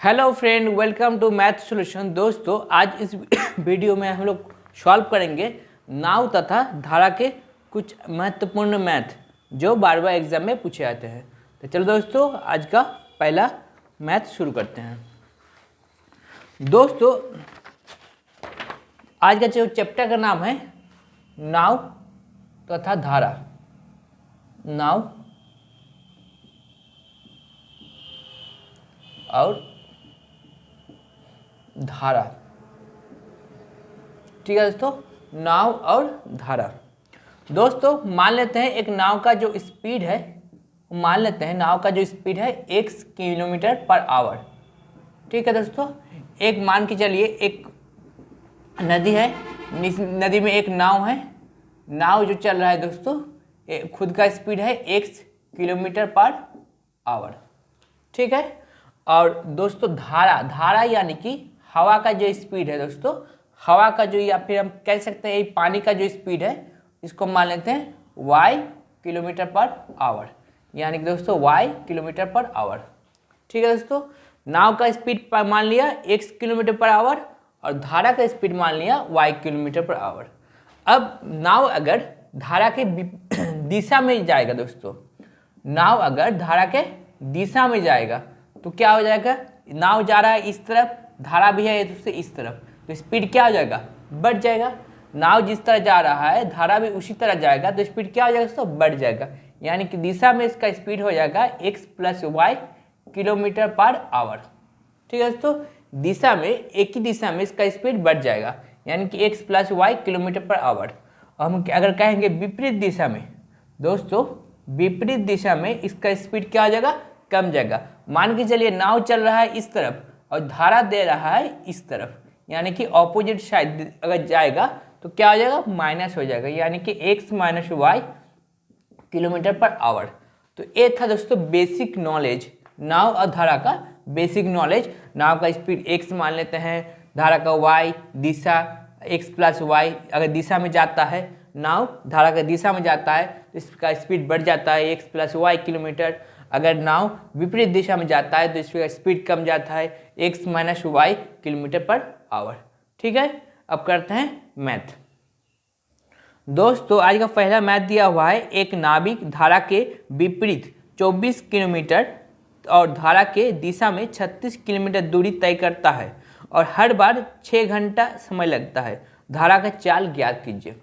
Hello friend, welcome to math solution. दोस्तों, आज इस वीडियो में हम लोग सॉल्व करेंगे नाव तथा धारा के कुछ महत्वपूर्ण मैथ जो बार बार एग्जाम में पूछे जाते हैं। तो चलो दोस्तों, आज का पहला मैथ शुरू करते हैं। दोस्तों, आज का जो चैप्टर का नाम है नाव तथा धारा। नाव और धारा, ठीक है दोस्तों, नाव और धारा। दोस्तों, मान लेते हैं एक नाव का जो स्पीड है, x किलोमीटर पर आवर। ठीक है दोस्तों, एक मान के चलिए एक नदी है, नदी में एक नाव है। नाव जो चल रहा है दोस्तों, खुद का स्पीड है x किलोमीटर पर आवर। ठीक है। और दोस्तों धारा यानी कि हवा का जो स्पीड है दोस्तों, हवा का जो, या फिर हम कह सकते हैं पानी का जो स्पीड है, इसको मान लेते हैं y किलोमीटर पर आवर, यानी कि दोस्तों y किलोमीटर पर आवर। ठीक है दोस्तों, नाव का स्पीड मान लिया x किलोमीटर पर आवर और धारा का स्पीड मान लिया y किलोमीटर पर आवर। अब नाव अगर धारा के दिशा में जाएगा दोस्तों, नाव अगर धारा के दिशा में जाएगा तो क्या हो जाएगा, नाव जा रहा है इस तरफ, धारा भी है उससे इस तरफ, तो स्पीड क्या हो जाएगा, बढ़ जाएगा। नाव जिस तरह जा रहा है धारा भी उसी तरह जाएगा, तो स्पीड क्या हो जाएगा दोस्तों, बढ़ जाएगा। यानी कि दिशा में इसका स्पीड हो जाएगा x + y किलोमीटर पर आवर। ठीक है दोस्तों, दिशा में, एक ही दिशा में इसका स्पीड बढ़ जाएगा, यानी कि x + y किलोमीटर पर आवर। और हम अगर कहेंगे विपरीत दिशा में दोस्तों, विपरीत दिशा में इसका स्पीड क्या हो जाएगा, कम जाएगा। मान के चलिए नाव चल रहा है इस तरफ और धारा दे रहा है इस तरफ, यानी कि ऑपोजिट साइड अगर जाएगा तो क्या हो जाएगा, माइनस हो जाएगा, यानी कि x - y किलोमीटर पर आवर। तो ये था दोस्तों बेसिक नॉलेज, नाव और धारा का बेसिक नॉलेज। नाव का स्पीड x मान लेते हैं, धारा का y, दिशा x + y, अगर दिशा में जाता है नाव, धारा का दिशा में जाता है तो इसका स्पीड बढ़ जाता है x + y किलोमीटर। अगर नाव विपरीत दिशा में जाता है तो इसका स्पीड कम जाता है x - y किलोमीटर पर आवर। ठीक है। अब करते हैं मैथ। दोस्तों, आज का पहला मैथ दिया हुआ है, एक नाविक धारा के विपरीत 24 किलोमीटर और धारा के दिशा में 36 किलोमीटर दूरी तय करता है और हर बार 6 घंटा समय लगता है। धारा का चाल ज्ञात कीजिए।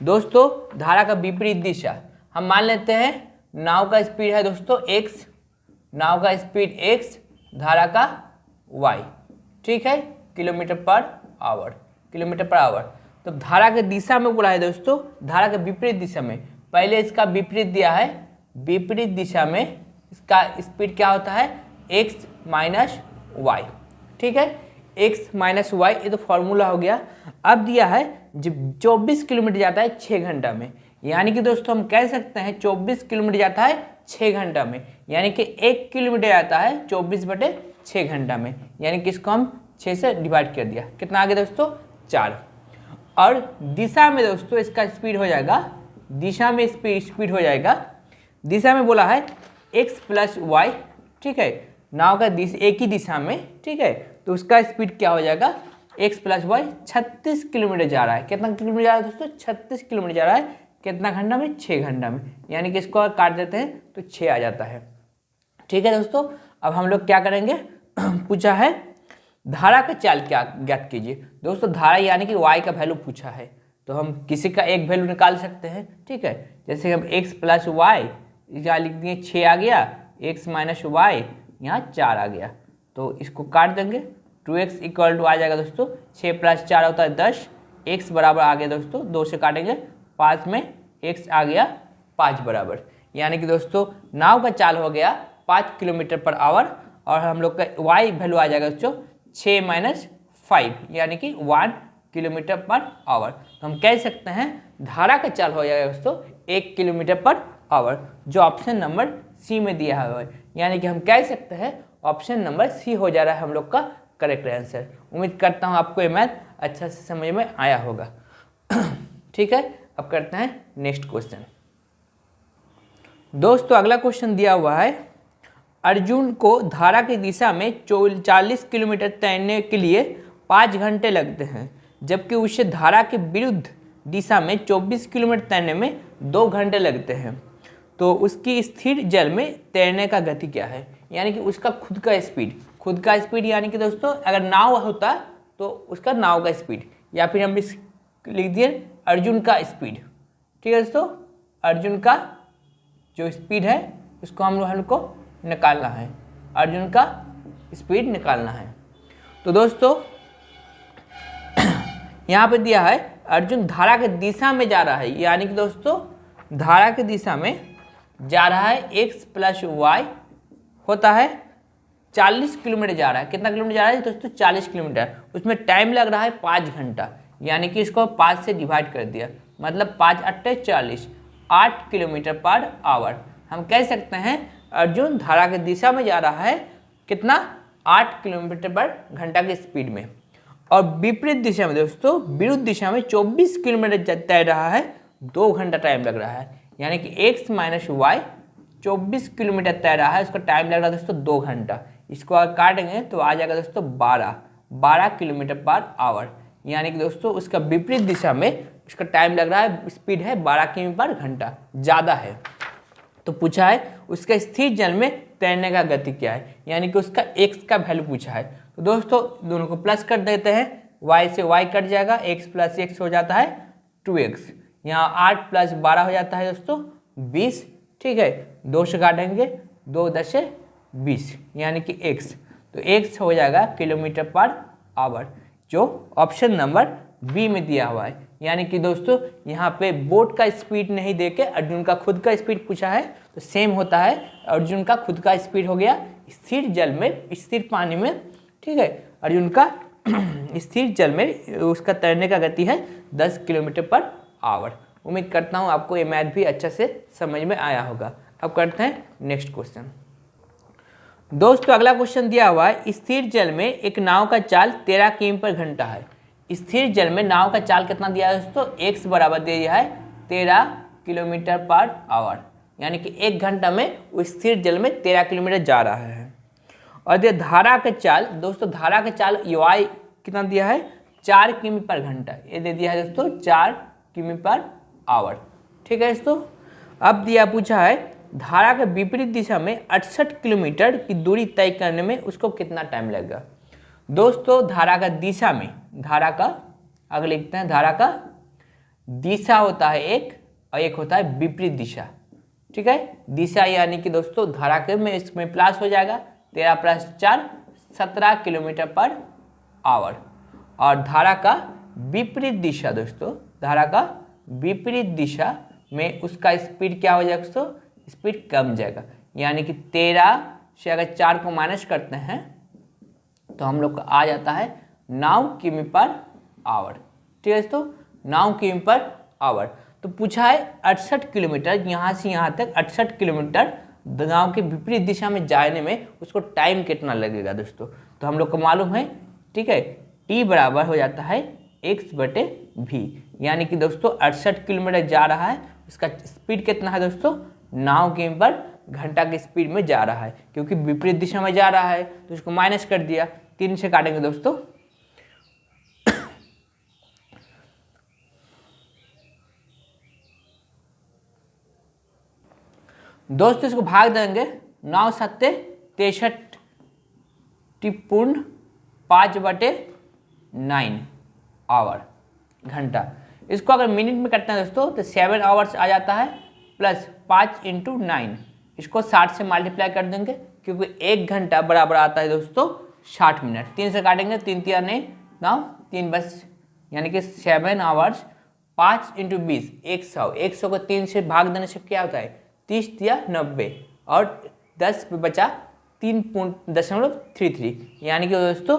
दोस्तों, धारा का विपरीत दिशा हम मान लेते हैं, नाव का स्पीड है दोस्तों x, नाव का स्पीड x, धारा का y, ठीक है, किलोमीटर पर आवर। तो धारा के दिशा में बोला है दोस्तों, धारा के विपरीत दिशा में, पहले इसका विपरीत दिया है, विपरीत दिशा में इसका स्पीड क्या होता है, x - y। ठीक है, x - y, ये तो फॉर्मूला हो गया। अब दिया है जब 24 किलोमीटर जाता है 6 घंटा में, यानी कि दोस्तों हम कह सकते हैं 24 किलोमीटर जाता है 6 घंटा में, यानी कि 1 किलोमीटर जाता है 24/6 घंटा में, यानी कि इसको हम 6 से डिवाइड कर दिया। कितना आ गया दोस्तों, 4। और दिशा में दोस्तों इसका स्पीड हो जाएगा, दिशा में स्पीड हो जाएगा, दिशा में बोला है x + y। ठीक है, नाव का एक ही दिशा में, ठीक है, तो उसका स्पीड क्या हो जाएगा, x + y 36 किलोमीटर जा रहा है। कितना किलोमीटर जा रहा है दोस्तों, 36 किलोमीटर जा रहा है। कितना घंटा में, 6 घंटा में, यानी कि इसको काट देते हैं तो 6 आ जाता है। ठीक है दोस्तों, अब हम लोग क्या करेंगे, पूछा है धारा का चाल क्या ज्ञात कीजिए। दोस्तों, धारा यानी कि y का वैल्यू पूछा है, तो हम किसी का एक वैल्यू निकाल सकते हैं। ठीक है, जैसे हम x + y यहाँ लिख दिए, 6 आ गया, x - y यहाँ 4 आ गया, तो इसको काट देंगे। 2x = आ जाएगा दोस्तों, 6 + 4 होता है 10, x बराबर आ गया दोस्तों, 2 से काटेंगे 5 में x आ गया 5 बराबर, यानी कि दोस्तों नाव का चाल हो गया 5 किलोमीटर पर आवर और हम लोग का y वैल्यू आ जाएगा दोस्तों 6 - 5, यानी कि 1 किलोमीटर पर आवर। तो हम कह सकते हैं धारा का चाल हो जाएगा दोस्तों 1 किलोमीटर पर आवर, जो ऑप्शन नंबर सी में दिया हुआ है, यानी कि हम कह सकते हैं ऑप्शन नंबर सी हो जा रहा है हम लोग का करेक्ट आंसर। उम्मीद करता हूँ आपको ये मैथ अच्छा से समझ में आया होगा। ठीक है, अब करते हैं नेक्स्ट क्वेश्चन। दोस्तों, अगला क्वेश्चन दिया हुआ है, अर्जुन को धारा की दिशा में 40 किलोमीटर तैरने के लिए 5 घंटे लगते हैं, जबकि उसे धारा के विरुद्ध दिशा में 24 किलोमीटर तैरने में 2 घंटे लगते हैं। तो उसकी स्थिर जल में तैरने का गति क्या है, यानी कि उसका खुद का स्पीड यानी कि दोस्तों अगर नाव होता तो उसका नाव का स्पीड, या फिर हम लिख दिए अर्जुन का स्पीड। ठीक है दोस्तों, अर्जुन का जो स्पीड है उसको हमको निकालना है, अर्जुन का स्पीड निकालना है। तो दोस्तों यहाँ पे दिया है अर्जुन धारा के दिशा में जा रहा है, यानी कि दोस्तों धारा की दिशा में जा रहा है, x प्लस वाई होता है 40 किलोमीटर जा रहा है। कितना किलोमीटर जा रहा है दोस्तों? 40 किलोमीटर। उसमें टाइम लग रहा है 5 घंटा, यानी कि इसको 5 से डिवाइड कर दिया, मतलब 5 अट्ठे 40, 8 किलोमीटर पर आवर। हम कह सकते हैं अर्जुन धारा की दिशा में जा रहा है कितना? 8 किलोमीटर पर घंटा की स्पीड में। और विपरीत दिशा में दोस्तों, विरुद्ध दिशा में 24 किलोमीटर तैर रहा है, 2 घंटा टाइम लग रहा है, यानी कि x माइनस वाई 24 किलोमीटर तैर रहा है, उसका टाइम लग रहा है दोस्तों 2 घंटा। इसको अगर काटेंगे तो आ जाएगा दोस्तों 12 किलोमीटर पर आवर, यानी कि दोस्तों उसका विपरीत दिशा में उसका टाइम लग रहा है, स्पीड है 12 किलोमीटर पर घंटा, ज़्यादा है। तो पूछा है उसका स्थिर जल में तैरने का गति क्या है, यानी कि उसका x का वैल्यू पूछा है। तो दोस्तों दोनों को प्लस कर देते हैं, y से y कट जाएगा, x प्लस x हो जाता है 2x, यहाँ 8 प्लस 12 हो जाता है दोस्तों 20। ठीक है, 2 से काटेंगे, 2 10 से 20, यानी कि x, तो x हो जाएगा किलोमीटर पर आवर, जो ऑप्शन नंबर बी में दिया हुआ है। यानी कि दोस्तों यहाँ पे बोट का स्पीड नहीं देके अर्जुन का खुद का स्पीड पूछा है, तो सेम होता है, अर्जुन का खुद का स्पीड हो गया स्थिर जल में, स्थिर पानी में। ठीक है, अर्जुन का स्थिर जल में उसका तैरने का गति है 10 किलोमीटर पर आवर। उम्मीद करता हूँ आपको ये मैथ भी अच्छे से समझ में आया होगा। अब करते हैं नेक्स्ट क्वेश्चन। दोस्तों अगला क्वेश्चन दिया हुआ है, स्थिर जल में एक नाव का चाल 13 किमी पर घंटा है। स्थिर जल में नाव का चाल कितना दिया है दोस्तों? x बराबर दे दिया है 13 किलोमीटर पर आवर, यानी कि 1 घंटा में वो स्थिर जल में 13 किलोमीटर जा रहा है। और ये धारा का चाल दोस्तों, धारा का चाल y कितना दिया है? 4 किमी पर घंटा, ये दे दिया है दोस्तों 4 किमी पर आवर। ठीक है दोस्तों, अब दिया पूछा है धारा के विपरीत दिशा में 68 किलोमीटर की दूरी तय करने में उसको कितना टाइम लगेगा। दोस्तों धारा का दिशा में, धारा का अगर लिखते हैं, धारा का दिशा होता है एक, और एक होता है विपरीत दिशा। ठीक है, दिशा यानी कि दोस्तों धारा के में इसमें प्लस हो जाएगा, 13 प्लस 4 17 किलोमीटर पर आवर। और धारा का विपरीत दिशा दोस्तों, धारा का विपरीत दिशा में उसका स्पीड क्या हो जाएगा दोस्तों? स्पीड कम जाएगा, यानी कि 13 से अगर 4 को माइनस करते हैं तो हम लोग का आ जाता है 9 किमी पर आवर। ठीक है दोस्तों, 9 किमी पर आवर। तो पूछा है 68 किलोमीटर, यहाँ से यहाँ तक 68 किलोमीटर नाव के विपरीत दिशा में जाने में उसको टाइम कितना लगेगा दोस्तों? तो हम लोग को मालूम है, ठीक है, t बराबर हो जाता है x/v, यानी कि दोस्तों 68 किलोमीटर जा रहा है, उसका स्पीड कितना है दोस्तों? 9 किमी पर घंटा की स्पीड में जा रहा है, क्योंकि विपरीत दिशा में जा रहा है तो उसको माइनस कर दिया, 3 से काटेंगे दोस्तों। दोस्तों इसको भाग देंगे, 9 सत्ते 63 पूर्ण 5/9 आवर घंटा। इसको अगर मिनट में करते हैं दोस्तों तो 7 आवर्स आ जाता है, प्लस 5 × 9, इसको 60 से मल्टीप्लाई कर देंगे, क्योंकि 1 घंटा बराबर आता है दोस्तों 60 मिनट। 3 से काटेंगे, 3 3 नहीं 9, 3 बस, यानी कि 7 आवर्स, 5 × 20 100, 100 को 3 से भाग देने से क्या होता है? 30 या 90, और 10 पे बचा 3.33, यानी कि दोस्तों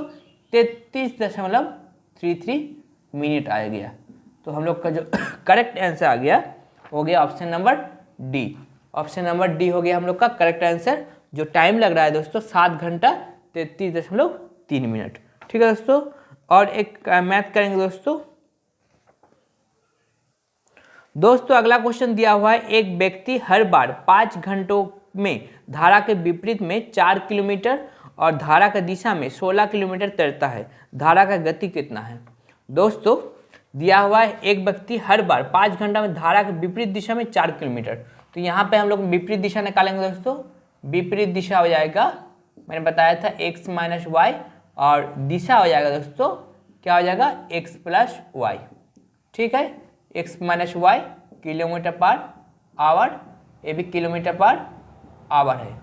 33.33 मिनट आ गया। तो हम लोग का जो करेक्ट आंसर आ गया हो गया option number D. Option number D हो गया हम लोग का करेक्ट आंसर। जो टाइम लग रहा है दोस्तों 7 घंटा 33.3 मिनट। ठीक है दोस्तों, और एक मैथ करेंगे दोस्तों। दोस्तों अगला क्वेश्चन दिया हुआ है, एक व्यक्ति हर बार 5 घंटों में धारा के विपरीत में 4 किलोमीटर और धारा की दिशा में 16 किलोमीटर तैरता है, धारा का गति कितना है। दोस्तों दिया हुआ है एक व्यक्ति हर बार 5 घंटा में धारा के विपरीत दिशा में 4 किलोमीटर, तो यहाँ पे हम लोग विपरीत दिशा निकालेंगे दोस्तों। विपरीत दिशा हो जाएगा, मैंने बताया था x माइनस वाई, और दिशा हो जाएगा दोस्तों क्या हो जाएगा x प्लस वाई। ठीक है, x माइनस वाई किलोमीटर पर आवर, ये भी किलोमीटर पर आवर है।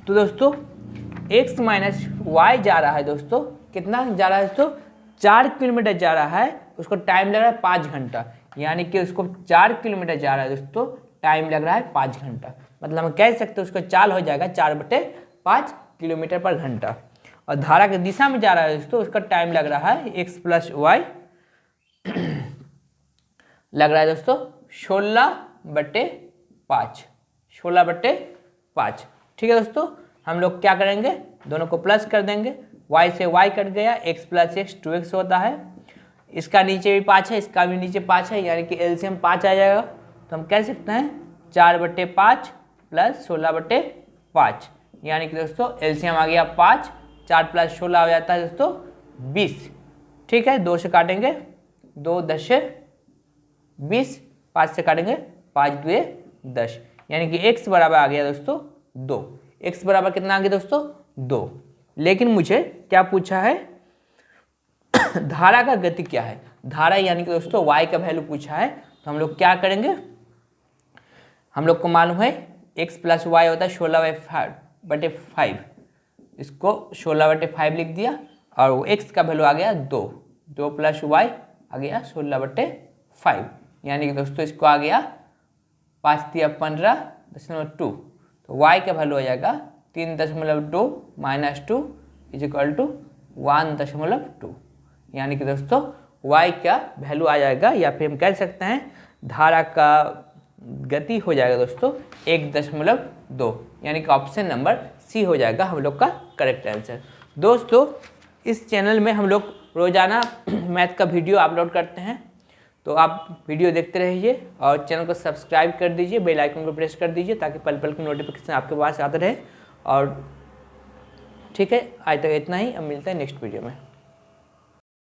तो दोस्तों x माइनस वाई जा रहा है दोस्तों, कितना जा रहा है दोस्तों 4 किलोमीटर जा रहा है, उसको टाइम लग रहा है 5 घंटा, यानी कि उसको 4 किलोमीटर जा रहा है दोस्तों, टाइम लग रहा है 5 घंटा। मतलब हम कह सकते हैं उसका चाल हो जाएगा 4/5 किलोमीटर पर घंटा। और धारा की दिशा में जा रहा है दोस्तों, उसका टाइम लग रहा है x प्लस वाई लग रहा है दोस्तों 16/5, 16/5। ठीक है दोस्तों, हम लोग क्या करेंगे, दोनों को प्लस कर देंगे, y से y कट गया, x प्लस x 2x होता है, इसका नीचे भी 5 है, इसका भी नीचे 5 है, यानी कि एलसीएम 5 आ जाएगा। तो हम कह सकते हैं 4/5 प्लस 16/5, यानी कि दोस्तों एलसीएम आ गया 5, 4 प्लस 16 हो जाता है दोस्तों 20। ठीक है, 2 से काटेंगे 2 10 से 20, 5 से काटेंगे 5 2 10, यानी कि x बराबर आ गया दोस्तों 2। x बराबर कितना आ गया दोस्तों 2। लेकिन मुझे क्या पूछा है धारा का गति क्या है, धारा यानी कि दोस्तों y का वैल्यू पूछा है। तो हम लोग क्या करेंगे, हम लोग को मालूम है x प्लस वाई होता है 16/5, इसको 16/5 लिख दिया, और वो x का वैल्यू आ गया 2, 2 प्लस वाई आ गया 16/5, यानी कि दोस्तों इसको आ गया 5 × 15.2, तो y का वैल्यू हो जाएगा 3.2 माइनस 2 इज इक्वल टू 1.2, यानी कि दोस्तों y का वैल्यू आ जाएगा, या फिर हम कह सकते हैं धारा का गति हो जाएगा दोस्तों 1.2, यानी कि ऑप्शन नंबर सी हो जाएगा हम लोग का करेक्ट आंसर। दोस्तों इस चैनल में हम लोग रोजाना मैथ का वीडियो अपलोड करते हैं, तो आप वीडियो देखते रहिए और चैनल को सब्सक्राइब कर दीजिए, बेल आइकन को प्रेस कर दीजिए ताकि पल पल की नोटिफिकेशन आपके पास आते रहे। और ठीक है, आज तक इतना ही, अब मिलते हैं नेक्स्ट वीडियो में।